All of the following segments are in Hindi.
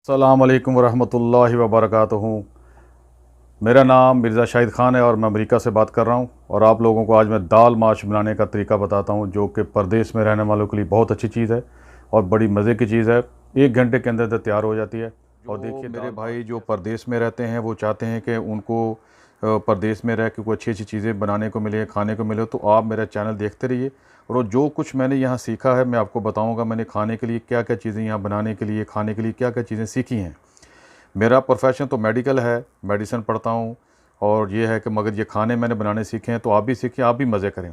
अस्सलाम वालेकुम वरहमतुल्लाहि वबरकातुहू। मेरा नाम मिर्ज़ा शाहिद ख़ान है और मैं अमेरिका से बात कर रहा हूँ। और आप लोगों को आज मैं दाल माश बनाने का तरीका बताता हूँ, जो कि परदेश में रहने वालों के लिए बहुत अच्छी चीज़ है और बड़ी मज़े की चीज़ है। 1 घंटे के अंदर अंदर तैयार हो जाती है। और देखिए, मेरे भाई जो परदेश में रहते हैं वो चाहते हैं कि उनको परदेश में रह के कोई अच्छी अच्छी चीज़ें बनाने को मिले, खाने को मिले। तो आप मेरा चैनल देखते रहिए और जो कुछ मैंने यहाँ सीखा है मैं आपको बताऊँगा। मैंने खाने के लिए क्या क्या चीज़ें, यहाँ बनाने के लिए, खाने के लिए क्या क्या चीज़ें सीखी हैं। मेरा प्रोफेशन तो मेडिकल है, मेडिसिन पढ़ता हूँ। और ये है कि मगर ये खाने मैंने बनाने सीखे हैं, तो आप भी सीखें, आप भी मज़े करें।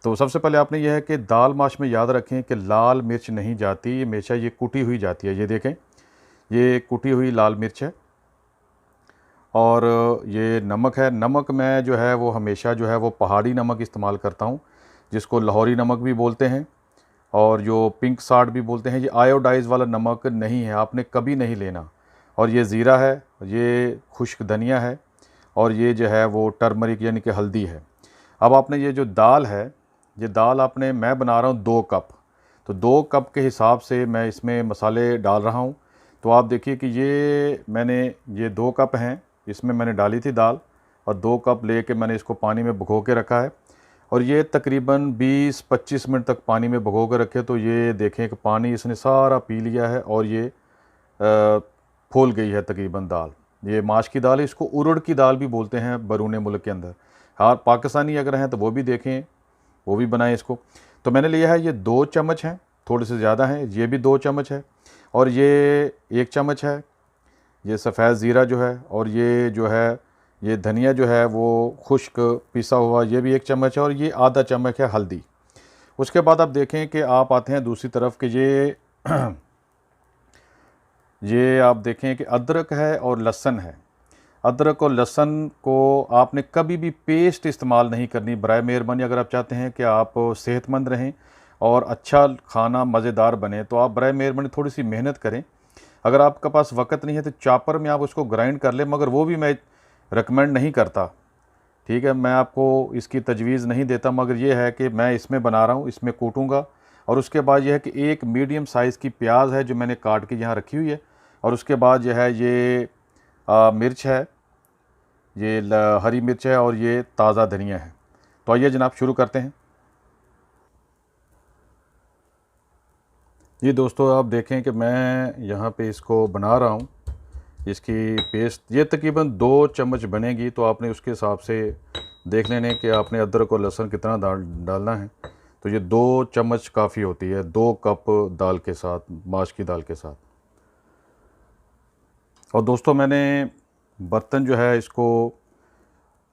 तो सबसे पहले आपने ये है कि दाल माश में याद रखें कि लाल मिर्च नहीं जाती, हमेशा ये कुटी हुई जाती है। ये देखें, ये कुटी हुई लाल मिर्च है। और ये नमक है। नमक मैं जो है वो हमेशा जो है वो पहाड़ी नमक इस्तेमाल करता हूँ, जिसको लाहौरी नमक भी बोलते हैं और जो पिंक साल्ट भी बोलते हैं। ये आयोडाइज़ वाला नमक नहीं है, आपने कभी नहीं लेना। और ये ज़ीरा है, ये खुश्क धनिया है और ये जो है वो टर्मरिक यानी कि हल्दी है। अब आपने ये जो दाल है, ये दाल आपने, मैं बना रहा हूँ 2 कप, तो 2 कप के हिसाब से मैं इसमें मसाले डाल रहा हूँ। तो आप देखिए कि ये मैंने, ये 2 कप हैं, इसमें मैंने डाली थी दाल और 2 कप लेके मैंने इसको पानी में भिगो के रखा है। और ये तकरीबन 20-25 मिनट तक पानी में भिगो के रखे। तो ये देखें कि पानी इसने सारा पी लिया है और ये फूल गई है तकरीबन दाल। ये माश की दाल है, इसको उरड़ की दाल भी बोलते हैं बैरून मुल्क के अंदर। हाँ, पाकिस्तानी अगर हैं तो वो भी देखें, वो भी बनाएं इसको। तो मैंने लिया है, ये 2 चम्मच हैं, थोड़े से ज़्यादा हैं। ये भी 2 चम्मच है और ये 1 चम्मच है, ये सफ़ेद ज़ीरा जो है। और ये जो है, ये धनिया जो है वो खुश्क पिसा हुआ, ये भी 1 चम्मच है। और ये आधा चम्मच है हल्दी। उसके बाद आप देखें कि आप आते हैं दूसरी तरफ कि ये आप देखें कि अदरक है और लहसुन है। अदरक और लहसुन को आपने कभी भी पेस्ट इस्तेमाल नहीं करनी, बराए मेहरबानी। अगर आप चाहते हैं कि आप सेहतमंद रहें और अच्छा खाना मज़ेदार बने, तो आप बराए मेहरबानी थोड़ी सी मेहनत करें। अगर आपके पास वक्त नहीं है तो चॉपर में आप उसको ग्राइंड कर लें, मगर वो भी मैं रिकमेंड नहीं करता। ठीक है, मैं आपको इसकी तजवीज़ नहीं देता, मगर ये है कि मैं इसमें बना रहा हूँ, इसमें कूटूँगा। और उसके बाद यह है कि एक मीडियम साइज़ की प्याज है जो मैंने काट के यहाँ रखी हुई है। और उसके बाद जो है ये मिर्च है, ये हरी मिर्च है और ये ताज़ा धनिया है। तो आइए जनाब शुरू करते हैं। ये दोस्तों, आप देखें कि मैं यहाँ पे इसको बना रहा हूँ। इसकी पेस्ट ये तकरीबन 2 चम्मच बनेगी, तो आपने उसके हिसाब से देख लेने कि आपने अदरक और लहसुन कितना डालना है। तो ये 2 चम्मच काफ़ी होती है 2 कप दाल के साथ, माश की दाल के साथ। और दोस्तों, मैंने बर्तन जो है इसको,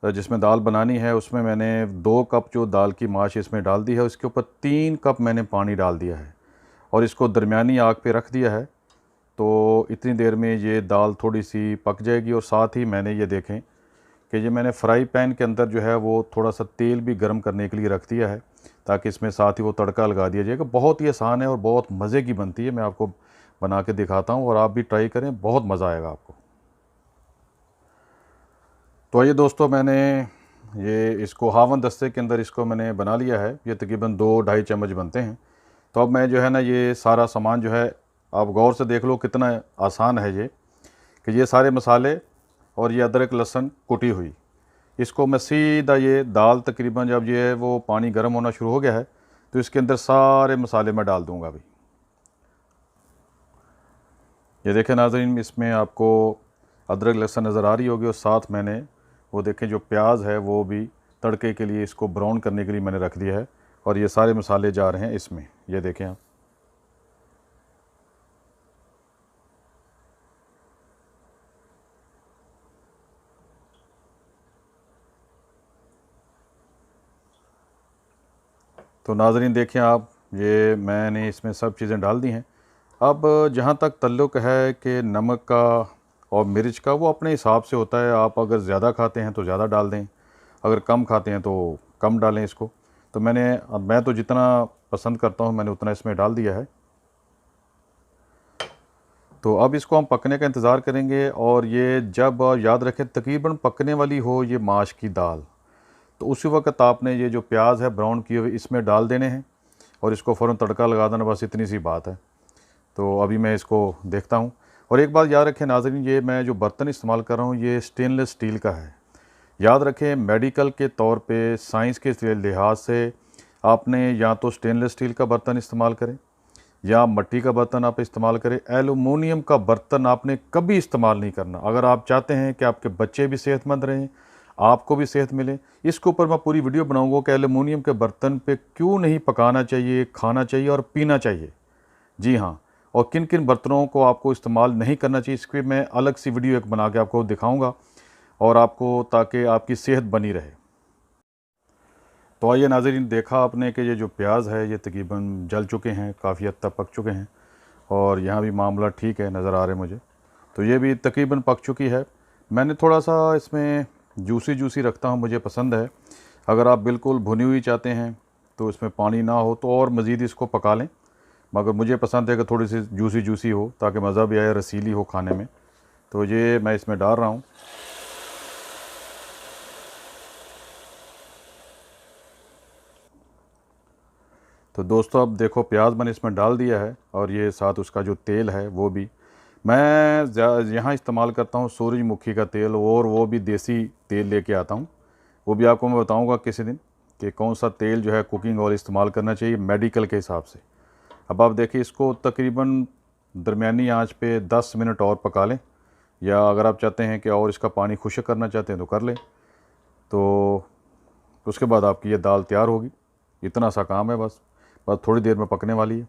जिसमें दाल बनानी है, उसमें मैंने 2 कप जो दाल की माश इसमें डाल दी है। उसके ऊपर 3 कप मैंने पानी डाल दिया है और इसको दरमियानी आग पे रख दिया है। तो इतनी देर में ये दाल थोड़ी सी पक जाएगी। और साथ ही मैंने ये देखें कि ये मैंने फ्राई पैन के अंदर जो है वो थोड़ा सा तेल भी गर्म करने के लिए रख दिया है, ताकि इसमें साथ ही वो तड़का लगा दिया जाएगा। बहुत ही आसान है और बहुत मज़े की बनती है। मैं आपको बना के दिखाता हूँ और आप भी ट्राई करें, बहुत मज़ा आएगा आपको। तो आइए दोस्तों, मैंने ये इसको हावन दस्ते के अंदर इसको मैंने बना लिया है। ये तकरीबन 2-2.5 चम्मच बनते हैं। तो अब मैं जो है ना, ये सारा सामान जो है, आप गौर से देख लो कितना आसान है ये, कि ये सारे मसाले और ये अदरक लहसुन कुटी हुई, इसको मैं सीधा, ये दाल तकरीबन जब ये वो पानी गर्म होना शुरू हो गया है, तो इसके अंदर सारे मसाले मैं डाल दूंगा अभी। ये देखें नाज़रीन, इसमें आपको अदरक लहसुन नज़र आ रही होगी और साथ मैंने वो देखें जो प्याज है वो भी तड़के के लिए, इसको ब्राउन करने के लिए मैंने रख दिया है। और ये सारे मसाले जा रहे हैं इसमें, ये देखें आप। तो नाज़रीन देखें आप, ये मैंने इसमें सब चीज़ें डाल दी हैं। अब जहाँ तक ताल्लुक़ है कि नमक का और मिर्च का, वो अपने हिसाब से होता है। आप अगर ज़्यादा खाते हैं तो ज़्यादा डाल दें, अगर कम खाते हैं तो कम डालें इसको। तो मैं तो जितना पसंद करता हूँ मैंने उतना इसमें डाल दिया है। तो अब इसको हम पकने का इंतज़ार करेंगे। और ये जब, याद रखें, तकरीबन पकने वाली हो ये माश की दाल, तो उसी वक्त आपने ये जो प्याज है ब्राउन किए हुए इसमें डाल देने हैं और इसको फ़ौरन तड़का लगा देना, बस इतनी सी बात है। तो अभी मैं इसको देखता हूँ। और एक बात याद रखें नाज़रीन, ये मैं जो बर्तन इस्तेमाल कर रहा हूँ ये स्टेनलेस स्टील का है। याद रखें मेडिकल के तौर पे, साइंस के लिहाज से आपने या तो स्टेनलेस स्टील का बर्तन इस्तेमाल करें या मिट्टी का बर्तन आप इस्तेमाल करें। एलुमिनियम का बर्तन आपने कभी इस्तेमाल नहीं करना। अगर आप चाहते हैं कि आपके बच्चे भी सेहतमंद रहें, आपको भी सेहत मिले, इसके ऊपर मैं पूरी वीडियो बनाऊंगा कि एलुमिनियम के बर्तन पे क्यों नहीं पकाना चाहिए, खाना चाहिए और पीना चाहिए। जी हाँ, और किन किन बर्तनों को आपको इस्तेमाल नहीं करना चाहिए, इसकी मैं अलग सी वीडियो एक बना के आपको दिखाऊँगा और आपको, ताकि आपकी सेहत बनी रहे। तो आइए नाज़रीन, देखा आपने कि ये जो प्याज है ये तकरीबन जल चुके हैं, काफ़ी हद तक पक चुके हैं और यहाँ भी मामला ठीक है नज़र आ रहे मुझे। तो ये भी तकरीबन पक चुकी है। मैंने थोड़ा सा इसमें जूसी जूसी रखता हूँ, मुझे पसंद है। अगर आप बिल्कुल भुनी हुई चाहते हैं तो इसमें पानी ना हो तो और मज़ीद इसको पका लें, मगर मुझे पसंद है कि थोड़ी सी जूसी जूसी हो ताकि मज़ा भी आए, रसीली हो खाने में। तो ये मैं इसमें डाल रहा हूँ। तो दोस्तों अब देखो प्याज मैंने इसमें डाल दिया है और ये साथ उसका जो तेल है वो भी मैं यहाँ इस्तेमाल करता हूँ सूरजमुखी का तेल, और वो भी देसी तेल लेके आता हूँ। वो भी आपको मैं बताऊँगा किसी दिन कि कौन सा तेल जो है कुकिंग ऑयल इस्तेमाल करना चाहिए मेडिकल के हिसाब से। अब आप देखिए इसको तकरीबन दरमियानी आंच पे 10 मिनट और पका लें, या अगर आप चाहते हैं कि और इसका पानी खुश्क करना चाहते हैं तो कर लें। तो उसके बाद आपकी ये दाल तैयार होगी। इतना सा काम है, बस थोड़ी देर में पकने वाली है।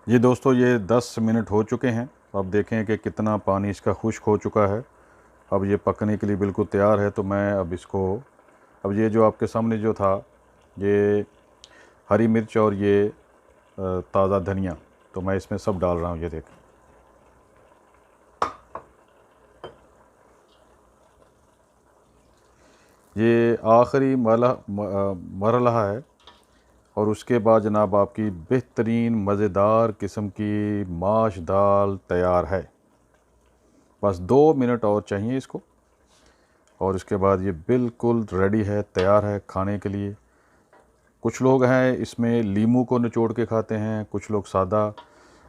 ये दोस्तों ये 10 मिनट हो चुके हैं। अब देखें कि कितना पानी इसका खुश्क हो चुका है। अब ये पकने के लिए बिल्कुल तैयार है। तो मैं अब इसको, अब ये जो आपके सामने जो था ये हरी मिर्च और ये ताज़ा धनिया, तो मैं इसमें सब डाल रहा हूँ। ये देखें, ये आखिरी मरहला है और उसके बाद जनाब आपकी बेहतरीन मज़ेदार किस्म की माश दाल तैयार है। बस 2 मिनट और चाहिए इसको और इसके बाद ये बिल्कुल रेडी है, तैयार है खाने के लिए। कुछ लोग हैं इसमें लीमू को निचोड़ के खाते हैं, कुछ लोग सादा।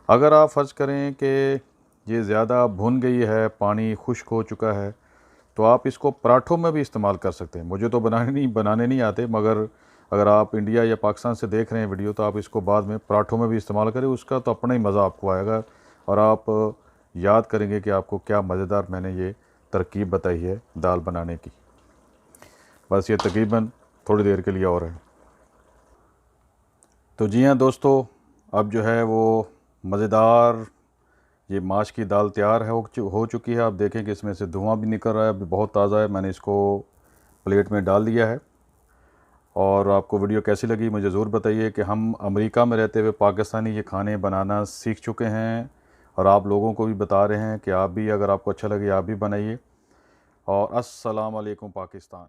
अगर आप फ़र्ज़ करें कि ये ज़्यादा भुन गई है, पानी खुश्क हो चुका है, तो आप इसको पराठों में भी इस्तेमाल कर सकते हैं। मुझे तो बनाने नहीं आते, मगर अगर आप इंडिया या पाकिस्तान से देख रहे हैं वीडियो तो आप इसको बाद में पराठों में भी इस्तेमाल करें। उसका तो अपना ही मज़ा आपको आएगा और आप याद करेंगे कि आपको क्या मज़ेदार मैंने ये तरकीब बताई है दाल बनाने की। बस ये तकरीबन थोड़ी देर के लिए और है। तो जी हाँ दोस्तों, अब जो है वो मज़ेदार ये माश की दाल तैयार है, हो चुकी है। आप देखें कि इसमें से धुआं भी निकल रहा है, अभी बहुत ताज़ा है। मैंने इसको प्लेट में डाल दिया है। और आपको वीडियो कैसी लगी मुझे ज़रूर बताइए कि हम अमेरिका में रहते हुए पाकिस्तानी ये खाने बनाना सीख चुके हैं और आप लोगों को भी बता रहे हैं कि आप भी, अगर आपको अच्छा लगे आप भी बनाइए। और अस्सलाम वालेकुम पाकिस्तान।